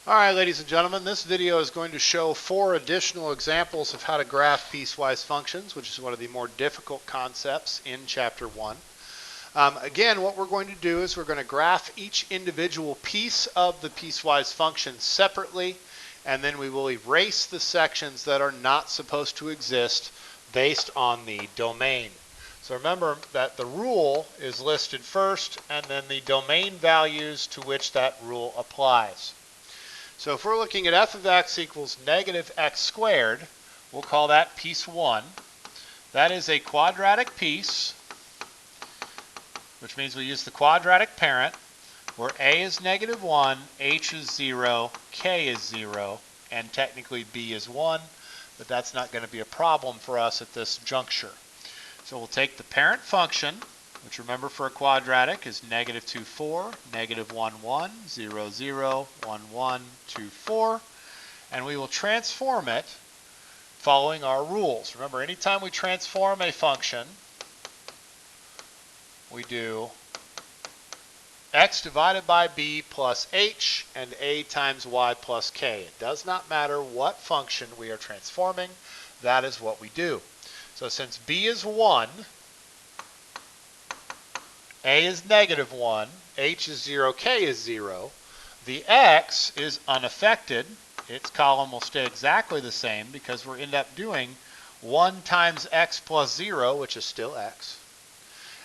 Alright, ladies and gentlemen, this video is going to show 4 additional examples of how to graph piecewise functions, which is one of the more difficult concepts in Chapter 1. Again, what we're going to do is we're going to graph each individual piece of the piecewise function separately, and then we will erase the sections that are not supposed to exist based on the domain. So remember that the rule is listed first, and then the domain values to which that rule applies. So if we're looking at f of x equals negative x squared, we'll call that piece 1. That is a quadratic piece, which means we use the quadratic parent, where a is negative 1, h is 0, k is 0, and technically b is 1, but that's not going to be a problem for us at this juncture. So we'll take the parent function, which remember for a quadratic is negative 2, 4, negative 1, 1, 0, 0, 1, 1, 2, 4, and we will transform it following our rules. Remember, anytime we transform a function, we do x divided by b plus h and a times y plus k. It does not matter what function we are transforming, that is what we do. So since b is 1, a is negative 1, h is 0, k is 0, the x is unaffected. Its column will stay exactly the same because we'll end up doing 1 times x plus 0, which is still x.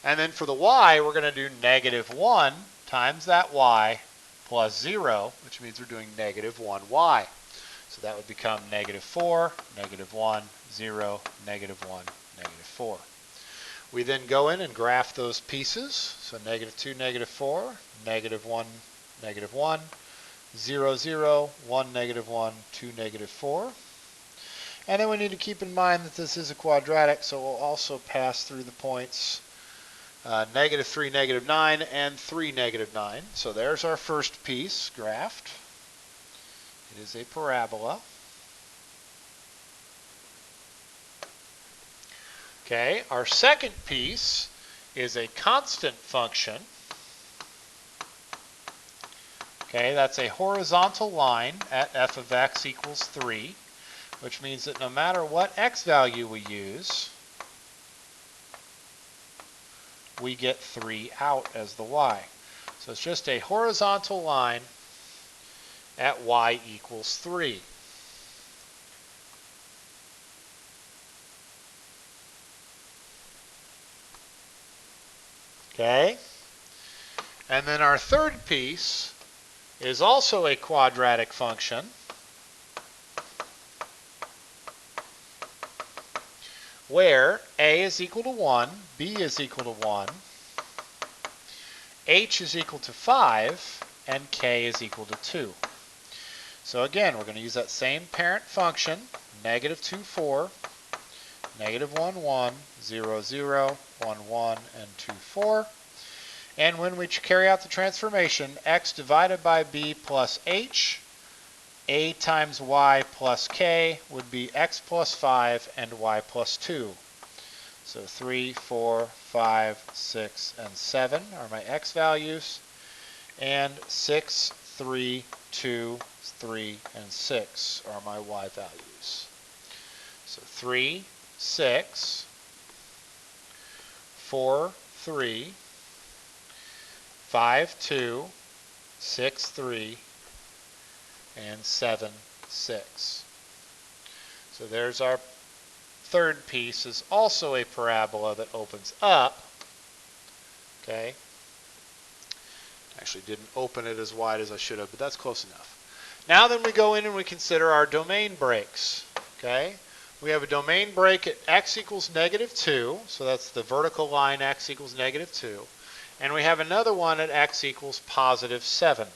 And then for the y, we're going to do negative 1 times that y plus 0, which means we're doing negative 1y. So that would become negative 4, negative 1, 0, negative 1, negative 4. We then go in and graph those pieces. So negative 2, negative 4, negative 1, negative 1, 0, 0, 1, negative 1, 2, negative 4. And then we need to keep in mind that this is a quadratic, so we'll also pass through the points negative 3, negative 9, and 3, negative 9. So there's our first piece graphed. It is a parabola. Okay, our second piece is a constant function. Okay, that's a horizontal line at f of x equals 3, which means that no matter what x value we use, we get 3 out as the y. So it's just a horizontal line at y equals 3. Okay, and then our third piece is also a quadratic function, where a is equal to 1, b is equal to 1, h is equal to 5, and k is equal to 2. So again, we're going to use that same parent function, negative 2, 4, negative 1, 1, 0, 0, 1, 1, and 2, 4. And when we carry out the transformation, x divided by b plus h, a times y plus k would be x plus 5 and y plus 2. So 3, 4, 5, 6, and 7 are my x values, and 6, 3, 2, 3, and 6 are my y values. So 3, 6, 4, 3, 5, 2, 6, 3, and 7, 6. So there's our third piece, is also a parabola that opens up. Okay. Actually didn't open it as wide as I should have, but that's close enough. Now then we go in and we consider our domain breaks. Okay. We have a domain break at x equals negative 2, so that's the vertical line x equals negative 2. And we have another one at x equals positive 7.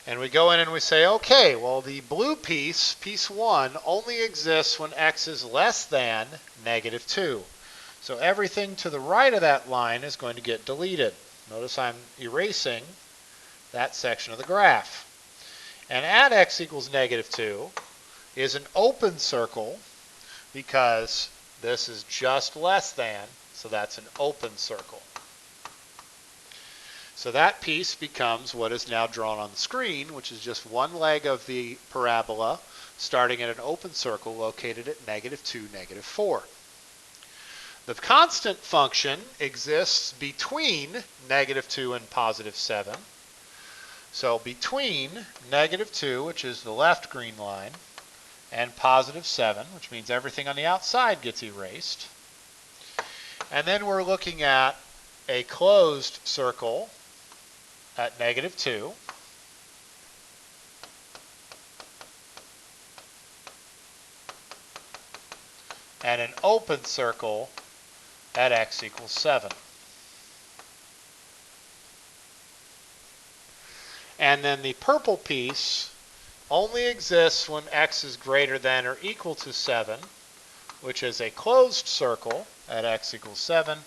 And we go in and we say, okay, well the blue piece, piece 1, only exists when x is less than negative 2. So everything to the right of that line is going to get deleted. Notice I'm erasing that section of the graph. And at x equals negative 2 is an open circle because this is just less than, so that's an open circle. So that piece becomes what is now drawn on the screen, which is just one leg of the parabola starting at an open circle located at -2, -4. The constant function exists between -2 and +7. So between -2, which is the left green line, and +7, which means everything on the outside gets erased. And then we're looking at a closed circle at -2. And an open circle at x equals 7. And then the purple piece only exists when x is greater than or equal to 7, which is a closed circle at x equals 7.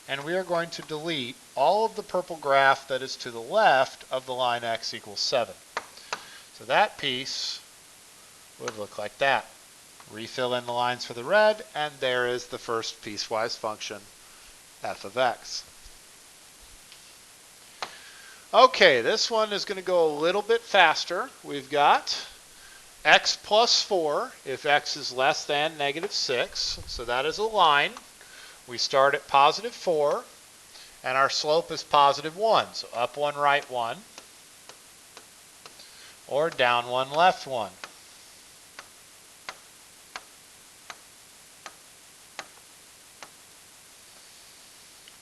And we are going to delete all of the purple graph that is to the left of the line x equals 7. So that piece would look like that. Refill in the lines for the red, and there is the first piecewise function, f of x. Okay, this one is going to go a little bit faster. We've got x plus 4 if x is less than -6. So that is a line. We start at +4, and our slope is +1. So up 1, right 1, or down 1, left 1.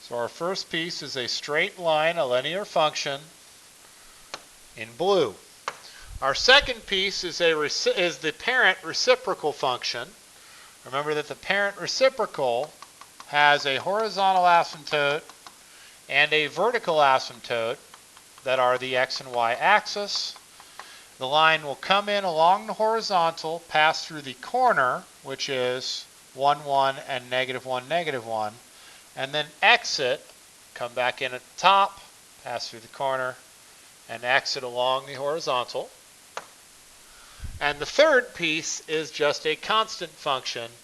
So our first piece is a straight line, a linear function in blue. Our second piece is the parent reciprocal function. Remember that the parent reciprocal has a horizontal asymptote and a vertical asymptote that are the x and y axis. The line will come in along the horizontal, pass through the corner, which is 1, 1, and -1, -1, and then exit, come back in at the top, pass through the corner, and exit along the horizontal. And the third piece is just a constant function,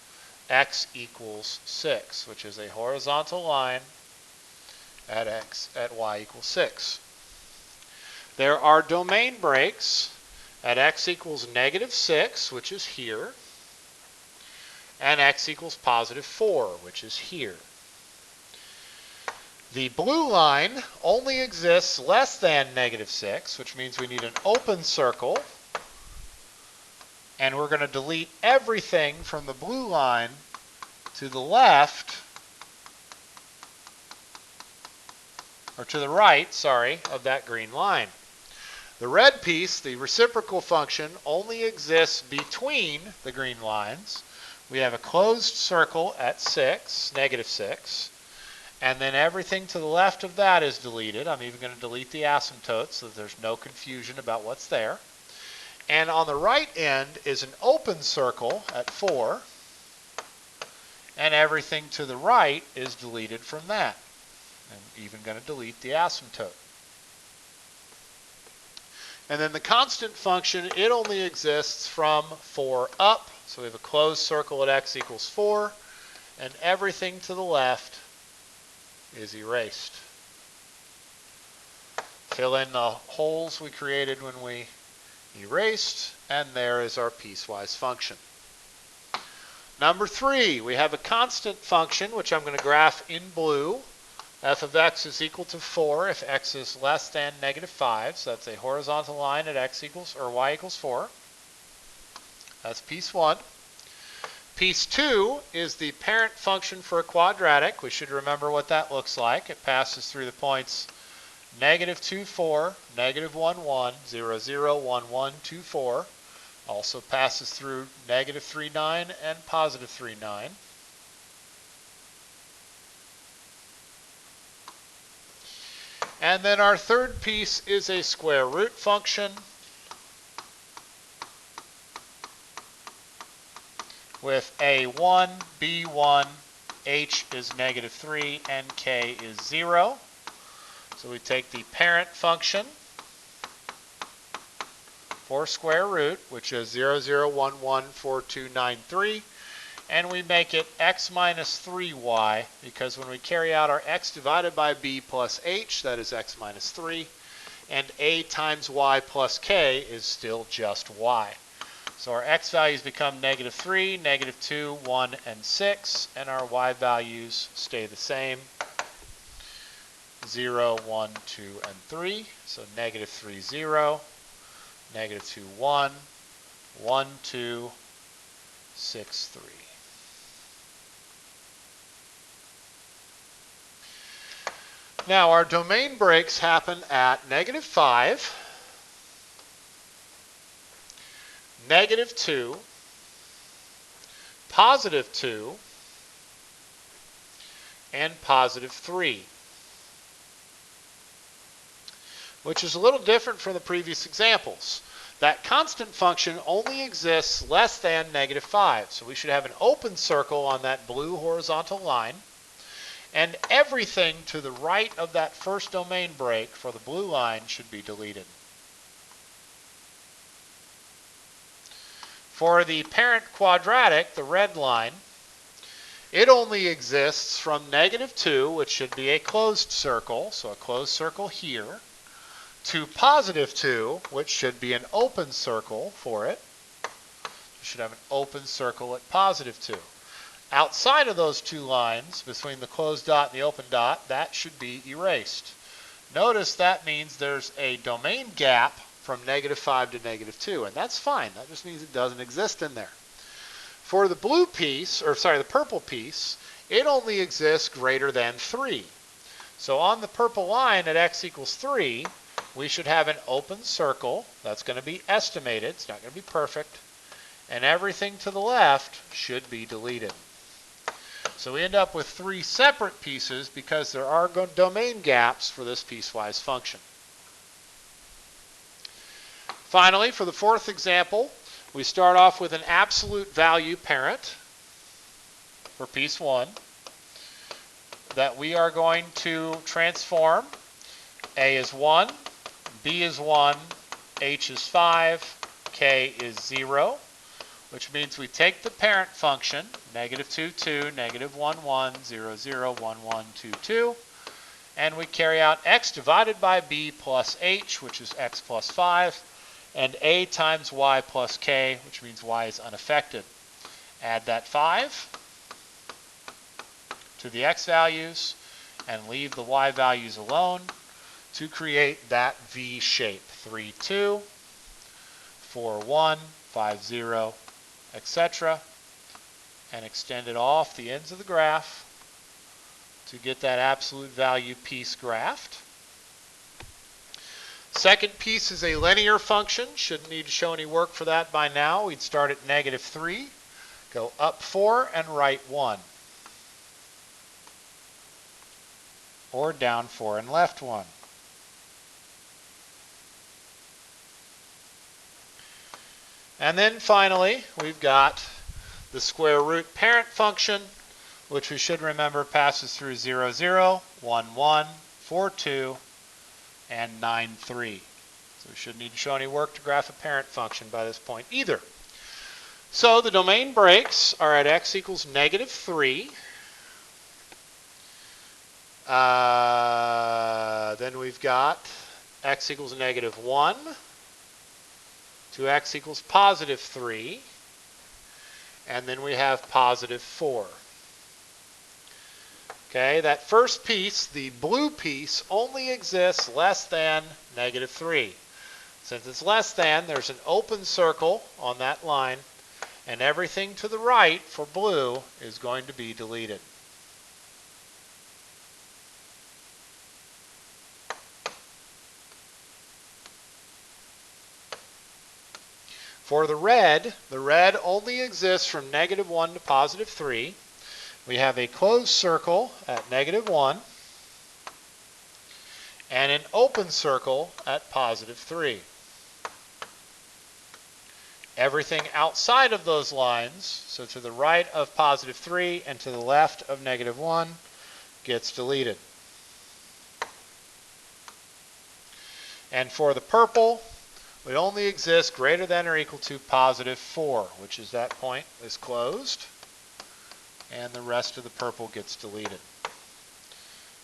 x equals 6, which is a horizontal line at y equals 6. There are domain breaks at x equals -6, which is here, and x equals +4, which is here. The blue line only exists less than -6, which means we need an open circle. And we're going to delete everything from the blue line to the left, or to the right, sorry, of that green line. The red piece, the reciprocal function, only exists between the green lines. We have a closed circle at 6, -6. And then everything to the left of that is deleted. I'm even going to delete the asymptote so that there's no confusion about what's there. And on the right end is an open circle at 4. And everything to the right is deleted from that. I'm even going to delete the asymptote. And then the constant function, it only exists from 4 up. So we have a closed circle at x equals 4. And everything to the left is erased. Fill in the holes we created when we erased, and there is our piecewise function. Number 3, we have a constant function, which I'm going to graph in blue. F of x is equal to 4 if x is less than -5. So that's a horizontal line at x equals, or y equals 4. That's piece 1. Piece 2 is the parent function for a quadratic. We should remember what that looks like. It passes through the points -2, 4, -1, 1, 0, 0, 1, 1, 2, 4. Also passes through -3, 9 and +3, 9. And then our third piece is a square root function with a1, b1, h is -3, and k is 0. So we take the parent function for square root, which is 0, 0, 1, 1, 4, 2, 9, 3, and we make it x minus 3y, because when we carry out our x divided by b plus h, that is x minus 3, and a times y plus k is still just y. So our x values become negative 3, negative 2, 1, and 6, and our y values stay the same, 0, 1, 2, and 3. So negative 3, 0, negative 2, 1, 1, 2, 6, 3. Now our domain breaks happen at negative 5, negative 2, positive 2, and positive 3, which is a little different from the previous examples. That constant function only exists less than negative 5, so we should have an open circle on that blue horizontal line, and everything to the right of that first domain break for the blue line should be deleted. For the parent quadratic, the red line, it only exists from negative 2, which should be a closed circle, so a closed circle here, to positive 2, which should be an open circle for it. You should have an open circle at positive 2. Outside of those two lines, between the closed dot and the open dot, that should be erased. Notice that means there's a domain gap from negative 5 to negative 2, and that's fine. That just means it doesn't exist in there. For the blue piece, the purple piece, it only exists greater than 3. So on the purple line at x equals 3, we should have an open circle. That's going to be estimated. It's not going to be perfect. And everything to the left should be deleted. So we end up with 3 separate pieces because there are domain gaps for this piecewise function. Finally, for the fourth example, we start off with an absolute value parent for piece 1 that we are going to transform. A is 1, B is 1, H is 5, K is 0, which means we take the parent function, negative 2, 2, negative 1, 1, 0, 0, 1, 1, 2, 2, and we carry out x divided by b plus h, which is x plus 5, and a times y plus k, which means y is unaffected. Add that 5 to the x values and leave the y values alone to create that V shape, 3, 2, 4, 1, 5, 0, etc., and extend it off the ends of the graph to get that absolute value piece graphed. Second piece is a linear function. Shouldn't need to show any work for that by now. We'd start at negative 3, go up 4, and right 1. Or down 4 and left 1. And then finally, we've got the square root parent function, which we should remember passes through 0, 0, 1, 1, 4, 2, and 9, 3. So we shouldn't need to show any work to graph a parent function by this point either. So the domain breaks are at x equals negative 3. Then we've got x equals negative 1 to x equals positive 3. And then we have positive 4. Okay, that first piece, the blue piece, only exists less than negative 3. Since it's less than, there's an open circle on that line, and everything to the right for blue is going to be deleted. For the red only exists from negative 1 to positive 3. We have a closed circle at negative 1 and an open circle at positive 3. Everything outside of those lines, so to the right of positive 3 and to the left of negative 1, gets deleted. And for the purple, it only exists greater than or equal to positive 4, which is that point is closed. and the rest of the purple gets deleted.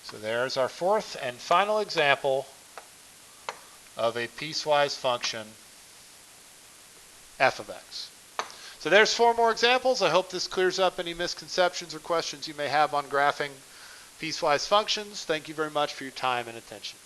So there's our fourth and final example of a piecewise function f of x. So there's 4 more examples. I hope this clears up any misconceptions or questions you may have on graphing piecewise functions. Thank you very much for your time and attention.